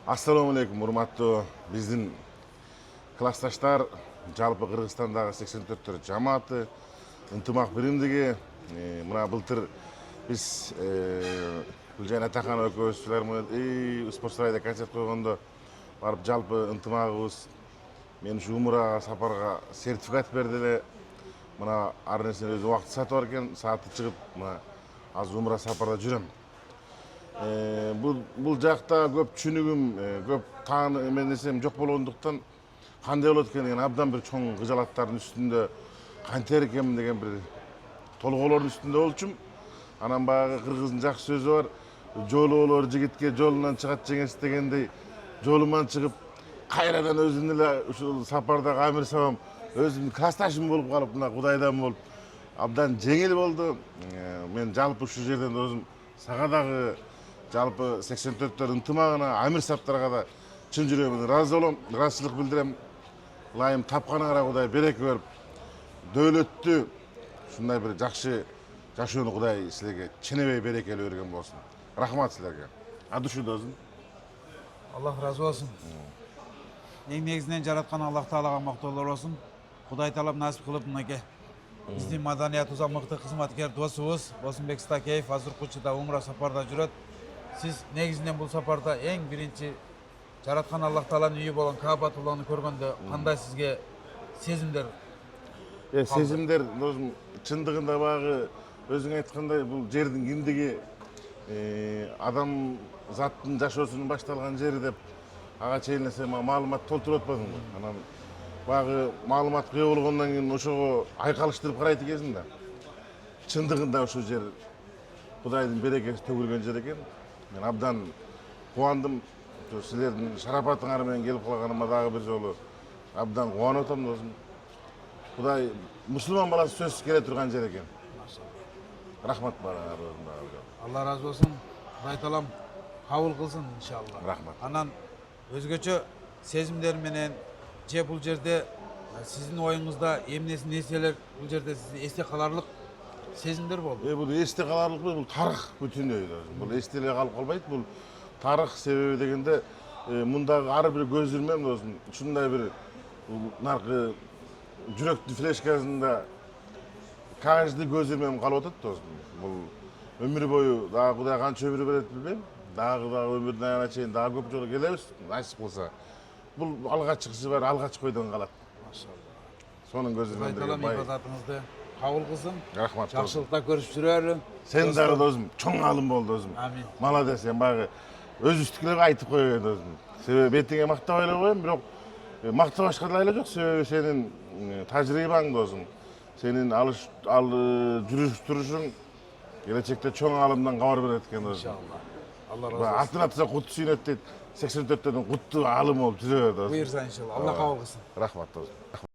Assalamu alaikum, урматтуу биздин классташтар, жалпы Кыргызстандагы 84 жамааты, ынтымак биримдиги. Мына былтыр биз Гүлжан Атаканова экөөбүз силер менен спорт сарайда концерт койгондо барып жалпы ынтымагыбыз мен ушу умурага сапарга сертификат берди эле. Мына ар нерсенин өзү убакыты саты бар экен, сааты чыгып, мына азыр умура сапарда жүрөм. Бул жакта көп түшүнүгүм, көп нерсем жок болгондуктан кандай болот экен деген абдан бир чоң кыжалаттардын үстүндө кантер экенмин деген бир толгоолордун үстүндө болчумун. Анан баягы кыргыздын жакшы сөзү бар, жолу болор жигитке жолунан чыгат жеңес дегендей, жолуман чыгып кайрадан өзүмдүн эле ушул сапардагы амир сабам өзүмдүн классташым болуп калып, мына кудайдан болуп абдан жеңил болду. Мен жалпы ушул жерден өзүм сага дагы жалпы 84-төр ынтымагына, амир саптарга да чын жүрөгүмдөн ыраазы болом, ыраазычылык билдирем. Ылайым тапканыңарга Кудай береке берип, дөөлөттү ушундай бир жакшы жашоону Кудай силерге ченебей берекелей берген болсун. Рахмат силерге. От души досун. Аллах разы болсын. Ең негізінен жаратқан Аллах Таалаға мақтаулар болсын. Құдай талап насип қылып мынакей биздин маданиятыбызга мыкты кызматкер досубуз Босунбек Стакеев азыр Кучуда умра сапарда жүрөт. Сиз негизинен бул сапарда эң биринчи жараткан Аллах Тааланын үйү болгон Каабатулланы көргөндө кандай сизге сезимдер? Сезимдер досум чындыгында баягы өзүң айткандай бул жердин кимдиги, адам заттын жашоосунун башталган жери деп ага чейин эсе маалымат толтуруп атпадыңбы? Анан баягы маалыматка ээ болгондон кийин ошого айкалыштырып карайт экенсиң да. Чындыгында ошол жер Кудайдын берекеси төгүлгөн жер экен. Мен абдан кубандым. Силердин шарапатыңар менен келип калганыма дагы бир жолу абдан кубанып атам досум. Кудай мусулман баласы сөзсүз келе турган жер экен. Рахмат барыңарга. Алла разы болсын. Кудай таалам кабыл кылсын иншалла. Рахмат. Анан өзгөчө сезимдер менен же бул жерде сиздин оюңузда эмнеси нерселер бул жерде сизде эсте каларлык сезимдер болду? Бул эсте каларлык бул тарых бүтүндөй. Бул эсте эле калып калбайт. Бул тарых себеби дегенде мундагы ар бир көз ирмем досум ушундай бир наркы жүрөктүн флешкасында каждый көз ирмем калып атат досум. Бул өмүр бою дагы Кудай канча өмүр берет билбейм. Дагы өмүрдүн аягына чейин дагы көп жолу келебиз, насип кылса. Бул алгачкысы бар, алгач койдон калат. Машалла. Сонун көз ирмем деген бай. Ибадатыңызды кабыл кылсын. Рахмат. Жакшылыкта көрүшүп жүрөлү. Сен дагы досум чоң алым бол досум. Амин. Молодец, сен баягы өзүбүздүкү эле айтып койгон досум. Себеби бетиңе мактап эле коем, бирок мактабашка да эле жок. Себеби сенин тажрыйбаң досум. Сенин жүрүш турушуң келечекте чоң алымдан кабар берет экен досум. Иншалла. Алла разы болсын. Атын атса кутту сүйнөт дейт. 84-төн кутту алым болуп жүрө досум. Буйрса иншалла. Алла кабыл кылсын. Рахмат досум.